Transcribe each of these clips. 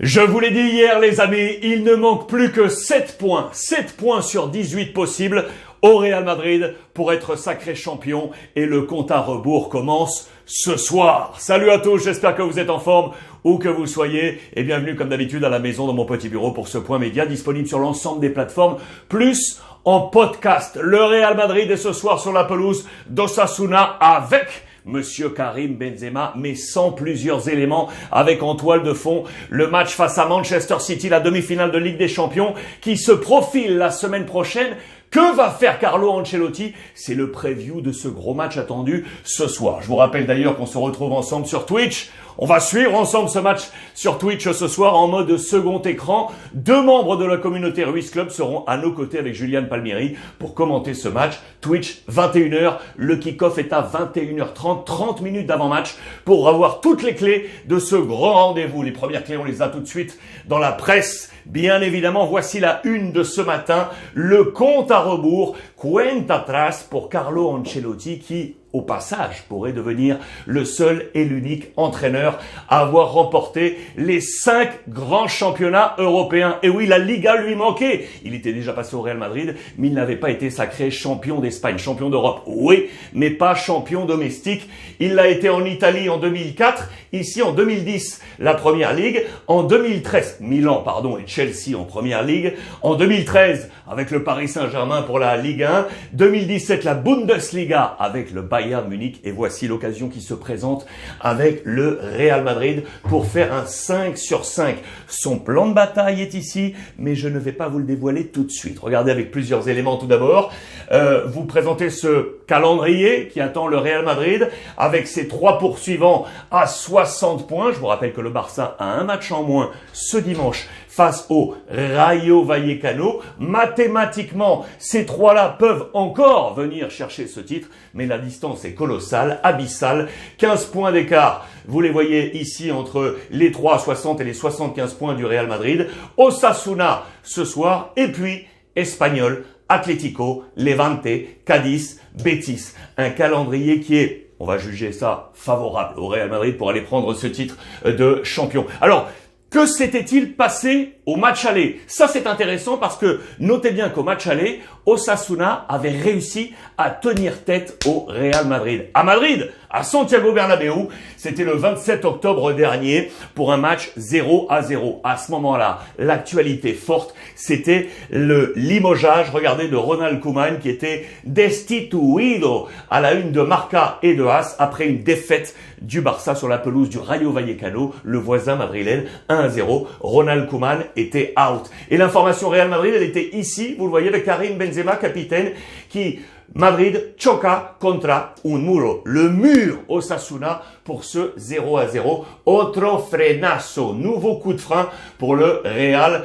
Je vous l'ai dit hier les amis, il ne manque plus que 7 points. 7 points sur 18 possibles au Real Madrid pour être sacré champion et le compte à rebours commence ce soir. Salut à tous, j'espère que vous êtes en forme où que vous soyez et bienvenue comme d'habitude à la maison dans mon petit bureau pour ce point média disponible sur l'ensemble des plateformes plus en podcast. Le Real Madrid est ce soir sur la pelouse d'Osasuna avec Monsieur Karim Benzema, mais sans plusieurs éléments, avec en toile de fond le match face à Manchester City, la demi-finale de Ligue des Champions, qui se profile la semaine prochaine. Que va faire Carlo Ancelotti? C'est le preview de ce gros match attendu ce soir. Je vous rappelle d'ailleurs qu'on se retrouve ensemble sur Twitch. On va suivre ensemble ce match sur Twitch ce soir en mode second écran. 2 membres de la communauté Ruiz Club seront à nos côtés avec Julian Palmieri pour commenter ce match. Twitch, 21h. Le kick-off est à 21h30, 30 minutes d'avant-match pour avoir toutes les clés de ce grand rendez-vous. Les premières clés, on les a tout de suite dans la presse. Bien évidemment, voici la une de ce matin. Le compte à rebours, cuenta atrás pour Carlo Ancelotti qui, au passage, pourrait devenir le seul et l'unique entraîneur à avoir remporté les 5 grands championnats européens. Et oui, la Liga lui manquait. Il était déjà passé au Real Madrid, mais il n'avait pas été sacré champion d'Espagne, champion d'Europe. Oui, mais pas champion domestique. Il l'a été en Italie en 2004, ici en 2010, la Première Ligue. En 2013, Milan, et Chelsea en Première Ligue. En 2013, avec le Paris Saint-Germain pour la Ligue 1. 2017, la Bundesliga avec le Bayern Munich. Et voici l'occasion qui se présente avec le Real Madrid pour faire un 5 sur 5. Son plan de bataille est ici, mais je ne vais pas vous le dévoiler tout de suite. Regardez avec plusieurs éléments tout d'abord. Vous présentez ce calendrier qui attend le Real Madrid avec ses 3 poursuivants à 60 points. Je vous rappelle que le Barça a un match en moins ce dimanche face au Rayo Vallecano. Mathématiquement, ces 3-là peuvent encore venir chercher ce titre, mais la distance est colossale, abyssale. 15 points d'écart, vous les voyez ici entre les 3 à 60 et les 75 points du Real Madrid. Osasuna ce soir, et puis Espanyol, Atlético, Levante, Cadiz, Betis. Un calendrier qui est, on va juger ça, favorable au Real Madrid pour aller prendre ce titre de champion. Alors, que s'était-il passé au match aller? Ça, c'est intéressant parce que notez bien qu'au match aller, Osasuna avait réussi à tenir tête au Real Madrid. À Madrid, à Santiago Bernabéu, c'était le 27 octobre dernier pour un match 0-0. À ce moment-là, l'actualité forte, c'était le limogeage, regardez, de Ronald Koeman qui était destituido à la une de Marca et de AS après une défaite du Barça sur la pelouse du Rayo Vallecano, le voisin madrilène, 1-0. Ronald Koeman était out. Et l'information Real Madrid, elle était ici, vous le voyez, avec Karim Benzema, capitaine, qui Madrid choca contra un muro. Le mur Osasuna pour ce 0-0. Otro frenazo. Nouveau coup de frein pour le Real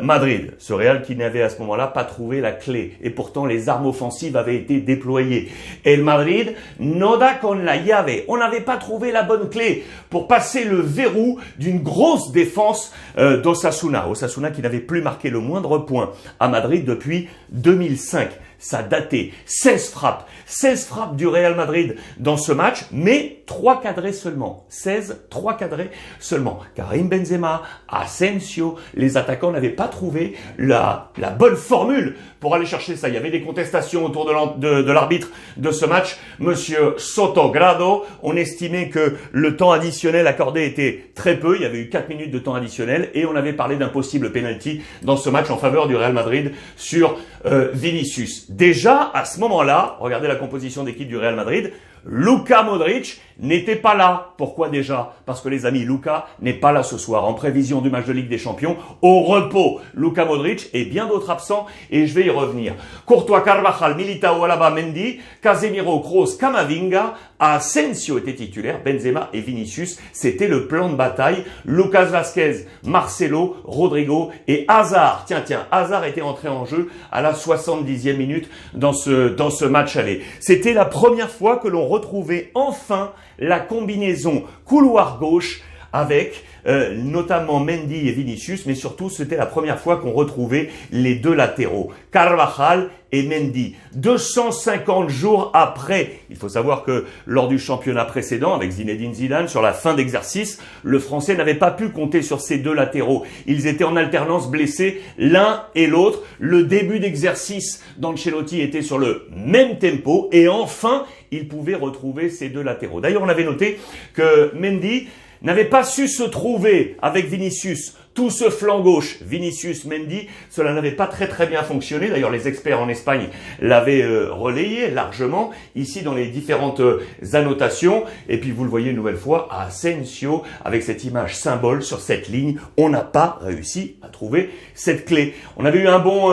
Madrid. Ce Real qui n'avait à ce moment-là pas trouvé la clé. Et pourtant, les armes offensives avaient été déployées. Et le Madrid no da con la llave. On n'avait pas trouvé la bonne clé pour passer le verrou d'une grosse défense d'Osasuna. Osasuna qui n'avait plus marqué le moindre point à Madrid depuis 2005. Ça datait. 16 frappes du Real Madrid dans ce match, mais 3 cadrés seulement. 3 cadrés seulement. Karim Benzema, Asensio, les attaquants n'avaient pas trouvé la bonne formule pour aller chercher ça. Il y avait des contestations autour de l'arbitre de ce match, Monsieur Sotogrado. On estimait que le temps additionnel accordé était très peu. Il y avait eu 4 minutes de temps additionnel et on avait parlé d'un possible penalty dans ce match en faveur du Real Madrid sur Vinicius. Déjà, à ce moment-là, regardez la composition d'équipe du Real Madrid, Luka Modric n'était pas là. Pourquoi déjà? Parce que les amis, Luka n'est pas là ce soir en prévision du match de Ligue des Champions. Au repos, Luka Modric et bien d'autres absents et je vais y revenir. Courtois, Carvajal, Militao, Alaba, Mendy, Casemiro, Kroos, Camavinga, Asensio était titulaire, Benzema et Vinicius. C'était le plan de bataille. Lucas Vazquez, Marcelo, Rodrigo et Hazard. Tiens, Hazard était entré en jeu à la 70e minute dans ce match aller. C'était la première fois que l'on retrouvait enfin la combinaison couloir gauche avec notamment Mendy et Vinicius, mais surtout c'était la première fois qu'on retrouvait les deux latéraux, Carvajal et Mendy. 250 jours après, il faut savoir que lors du championnat précédent, avec Zinedine Zidane, sur la fin d'exercice, le Français n'avait pas pu compter sur ces deux latéraux. Ils étaient en alternance blessés l'un et l'autre. Le début d'exercice d'Ancelotti était sur le même tempo et enfin, il pouvait retrouver ces deux latéraux. D'ailleurs, on avait noté que Mendy n'avait pas su se trouver avec Vinicius. Tout ce flanc gauche, Vinicius, Mendy, cela n'avait pas très bien fonctionné. D'ailleurs, les experts en Espagne l'avaient relayé largement ici dans les différentes annotations. Et puis, vous le voyez une nouvelle fois, Asensio, avec cette image symbole sur cette ligne, on n'a pas réussi à trouver cette clé. On avait eu un bon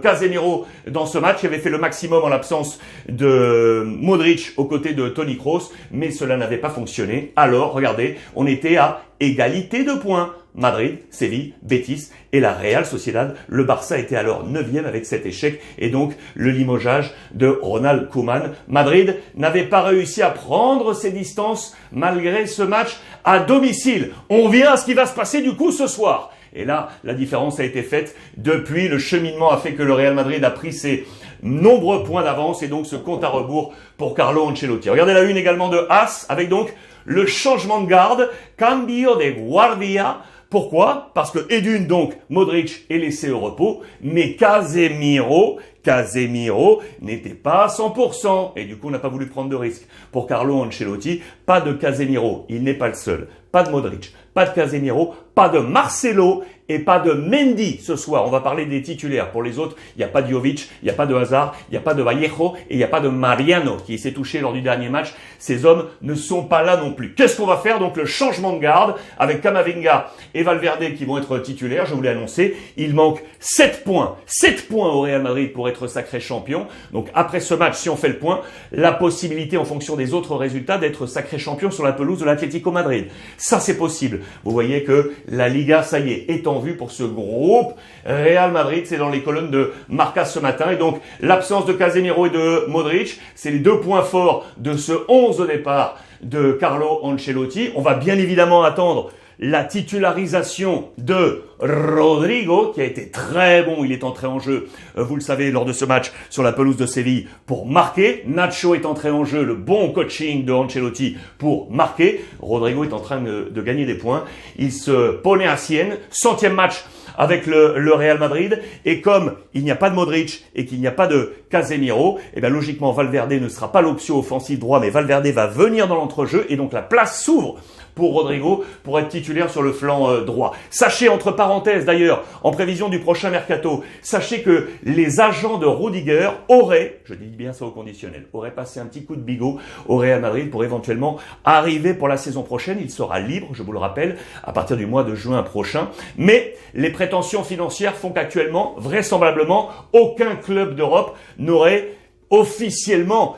Casemiro dans ce match, qui avait fait le maximum en l'absence de Modric aux côtés de Toni Kroos, mais cela n'avait pas fonctionné. Alors, regardez, on était à égalité de points. Madrid, Séville, Betis et la Real Sociedad. Le Barça était alors 9e avec cet échec et donc le limogeage de Ronald Koeman. Madrid n'avait pas réussi à prendre ses distances malgré ce match à domicile. On vient à ce qui va se passer du coup ce soir. Et là, la différence a été faite. Depuis, le cheminement a fait que le Real Madrid a pris ses nombreux points d'avance et donc ce compte à rebours pour Carlo Ancelotti. Regardez la une également de AS avec donc le changement de garde, cambio de guardia. Pourquoi? Parce que Edune, donc, Modric est laissé au repos, mais Casemiro n'était pas à 100%. Et du coup, on n'a pas voulu prendre de risque. Pour Carlo Ancelotti, pas de Casemiro. Il n'est pas le seul. Pas de Modric, pas de Casemiro, pas de Marcelo et pas de Mendy ce soir. On va parler des titulaires. Pour les autres, il n'y a pas de Jovic, il n'y a pas de Hazard, il n'y a pas de Vallejo et il n'y a pas de Mariano qui s'est touché lors du dernier match. Ces hommes ne sont pas là non plus. Qu'est-ce qu'on va faire? Donc le changement de garde avec Camavinga et Valverde qui vont être titulaires. Je vous l'ai annoncé. Il manque 7 points. 7 points au Real Madrid pour être sacré champion. Donc après ce match, si on fait le point, la possibilité en fonction des autres résultats d'être sacré champion sur la pelouse de l'Atlético Madrid. Ça, c'est possible. Vous voyez que la Liga, ça y est en vue pour ce groupe Real Madrid. C'est dans les colonnes de Marca ce matin. Et donc, l'absence de Casemiro et de Modric, c'est les deux points forts de ce 11 de départ de Carlo Ancelotti. On va bien évidemment attendre la titularisation de Rodrigo, qui a été très bon, il est entré en jeu, vous le savez, lors de ce match sur la pelouse de Séville pour marquer. Nacho est entré en jeu, le bon coaching de Ancelotti pour marquer. Rodrigo est en train de gagner des points. Il se pone à Sienne, 100e match avec le Real Madrid, et comme il n'y a pas de Modric et qu'il n'y a pas de Casemiro, et bien logiquement Valverde ne sera pas l'option offensive droit, mais Valverde va venir dans l'entrejeu et donc la place s'ouvre pour Rodrigo pour être titulaire sur le flanc droit. Sachez, entre parenthèses d'ailleurs, en prévision du prochain mercato, sachez que les agents de Rudiger auraient, je dis bien ça au conditionnel, auraient passé un petit coup de bigot au Real Madrid pour éventuellement arriver pour la saison prochaine. Il sera libre, je vous le rappelle, à partir du mois de juin prochain. Mais les prétentions financières font qu'actuellement, vraisemblablement, aucun club d'Europe n'aurait officiellement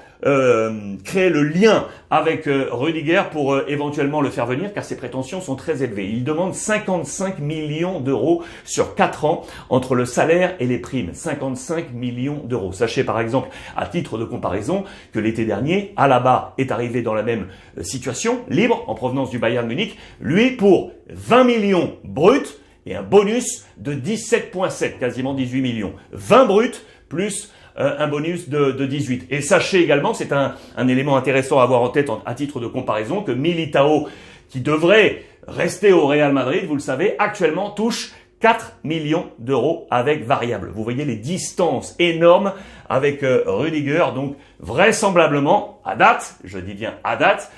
créer le lien avec Rudiger pour éventuellement le faire venir, car ses prétentions sont très élevées. Il demande 55 millions d'euros sur 4 ans entre le salaire et les primes. 55 millions d'euros. Sachez par exemple, à titre de comparaison, que l'été dernier, Alaba est arrivé dans la même situation, libre, en provenance du Bayern Munich, lui pour 20 millions bruts et un bonus de 17,7, quasiment 18 millions. 20 bruts plus un bonus de 18. Et sachez également, c'est un élément intéressant à avoir en tête à titre de comparaison, que Militao, qui devrait rester au Real Madrid, vous le savez, actuellement touche 4 millions d'euros avec variable. Vous voyez les distances énormes avec Rudiger, donc vraisemblablement, à date, je dis bien à date,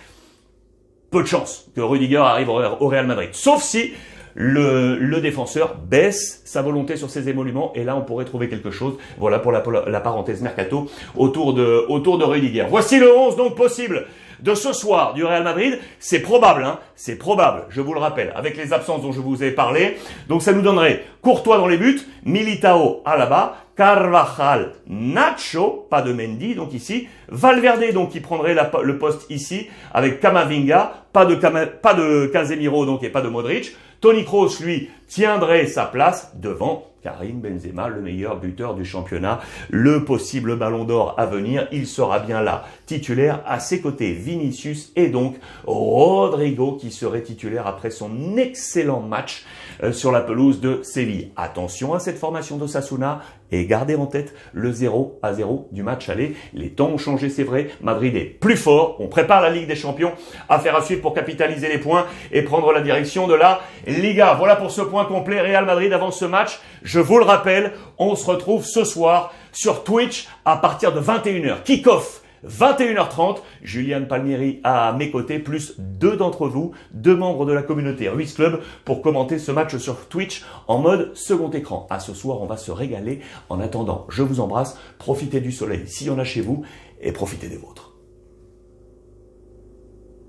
peu de chance que Rudiger arrive au Real Madrid. Sauf si le défenseur baisse sa volonté sur ses émoluments et là on pourrait trouver quelque chose. Voilà pour la parenthèse mercato autour de Rudiger. Voici le 11 donc possible de ce soir du Real Madrid. C'est probable, c'est probable, je vous le rappelle, avec les absences dont je vous ai parlé. Donc ça nous donnerait Courtois dans les buts, Militao, Alaba, Carvajal, Nacho, pas de Mendy donc ici, Valverde donc qui prendrait le poste ici avec Camavinga, pas de Casemiro donc et pas de Modric. Toni Kroos, lui, tiendrait sa place devant Karim Benzema, le meilleur buteur du championnat. Le possible ballon d'or à venir, il sera bien là, titulaire à ses côtés. Vinicius et donc Rodrigo qui serait titulaire après son excellent match sur la pelouse de Séville. Attention à cette formation d'Osasuna et gardez en tête le 0-0 du match aller. Les temps ont changé, c'est vrai. Madrid est plus fort. On prépare la Ligue des Champions. Affaire à suivre pour capitaliser les points et prendre la direction de la Liga. Voilà pour ce point complet. Real Madrid avant ce match. Je vous le rappelle, on se retrouve ce soir sur Twitch à partir de 21h. Kick-off 21h30, Julian Palmieri à mes côtés, plus 2 d'entre vous, 2 membres de la communauté Ruiz Club pour commenter ce match sur Twitch en mode second écran. À ce soir, on va se régaler. En attendant, je vous embrasse, profitez du soleil s'il y en a chez vous et profitez des vôtres.